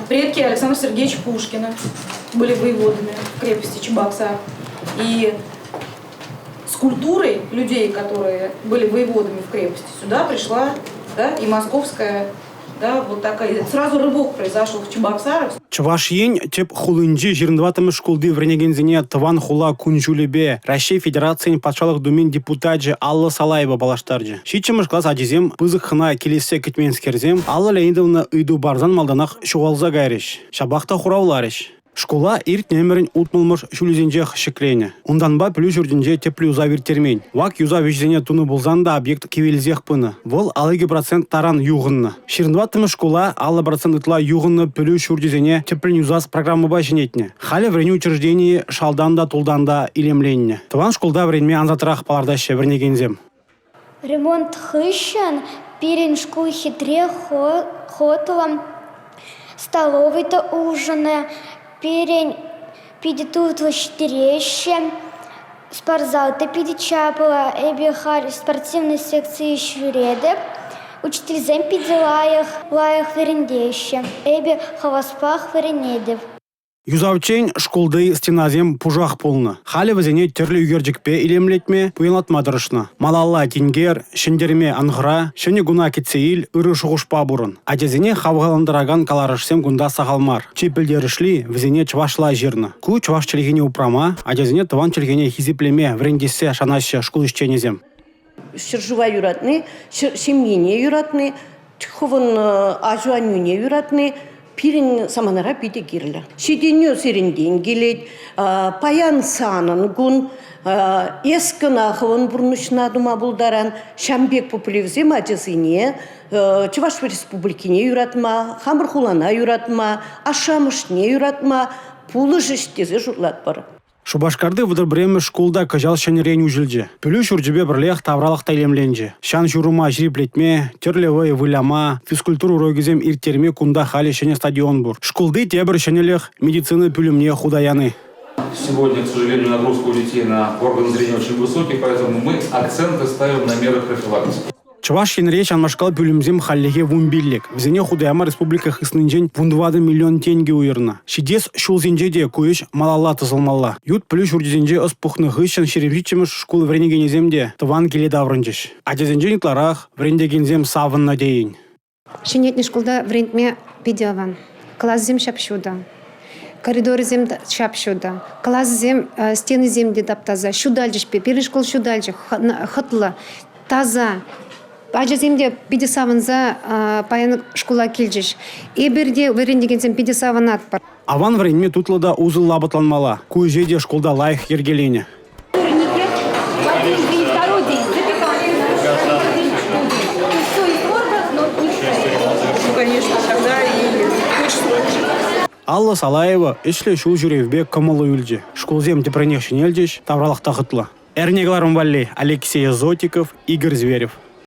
Предки Александра Сергеевича Пушкина были воеводами в крепости Чебоксар. И с культурой людей, которые были воеводами в крепости, сюда пришла, да, и московская, да, вот такая. Сразу рывок произошел в Чебоксарах. Чувашьен теп хулынжи 22 школды вренегензине Тыван хула кунжулебе Россия Федерациян патшалық думен депутатжы Алла Салаева балаштаржы. Шичимыш класс адизем пызык хына келесе кетменскерзем Алла Леонидовна ыйду барзан малданах шуғалза гайриш. Шабақта хураулариш. Школа ирт немерін утмылмыш шулизенже хшеклене. Ундан ба плюс жүрдінже теплю завир термень. Вак юза вежзене туны болзан да объект кевелзех пыны. Вол алыги процент таран юғынны. 22 школа алла процент ытла юғынны плюс жүрдізене теплю юзас программы ба женетне. Халі врені учреждении шалданда тулданда илемленне. Тыван школда вренме анзатырақ палардаще вренегензем. Ремонт хыщен, пирен школ хитре хотылам, столовый-то ужины, перень пидетутла четыреще, спортзал-то пидечапала, эбихар спортивной секции швереды, учительзем пиделаях, лаях верендеще, эби хаваспах веренедев. Юзавчен школды стеназем пужах полны. Халі візене түрлі үгерджікпе илемлетме пуйнатма дұрышны. Малалла тенгер, шендерме аңғыра, шыны гуна кетсейл үрі шуғышпа бұрын. Адезене хавғаландыраган каларышсем гунда сағалмар. Чепілдерішли візене чвашла жерны. Ку чваш челгене упрама, адезене тыван челгене хизеплеме врендесе шанаще школ ишченезем. Шыржыва юратны, семьене юратны, тховын ажуанюне юратны, пирин саманара пиде кирлі. Шеденю серенден келет, паян санын гун, ескін ақывын бұрнышына дума бұлдаран, Шамбек популевзем ажызыне, Чуваш республикине юратма, Хамырхулана юратма, Ашамышне юратма, пулы жештезе журлат бар. Шубашкарды выдырбіремі школда кажал шанерен үжілді. Пүлі жүрджібе бірлех тавралықта елемленді. Шан жұрыма жириплетме, терлевы выляма, физкультуру рогезем иртерме кунда хали шене стадион бур. Школды тебір шенелех медицины пүлімне худаяны. Сегодня, к сожалению, нагрузка у детей на органы зрения очень высокий, поэтому мы акценты ставим на меры профилактики. Чуваш речь анмашкал пүлімзем халлеге вумбиллик. Взене худаяма республика хыснынжен вундвады миллион тенге уйырна. Шидес шулзенже де куеш малалла тызылмалла. Ют плюс урдезенже оспухны хыщан шеревичемеш школы вренегенеземде тыван келе даврынжеш. Адезенже никларах врендегензем савынна дейін. Шенетне школда врендме пидеван. Класс зем шапшуда. Коридоры зем шапшуда. Класс зем стены земде таптаза. Шудальжешпе. Первый школ шудальжеш. Хытла. Таза. Ажаземде биде савынза паяны школа келжеш. Эберде верендегенсем биде савынат бар. Аван вренме тутлада узыл лабытланмала. Куежеде школда лайх ергелене. Алла Салаева ишле шул жүревбе кымылы үлже. Школзем тепренех шенелжеш тавралықта хытла. Эрнегларым валли Алексей Зотиков, Игорь Зверев.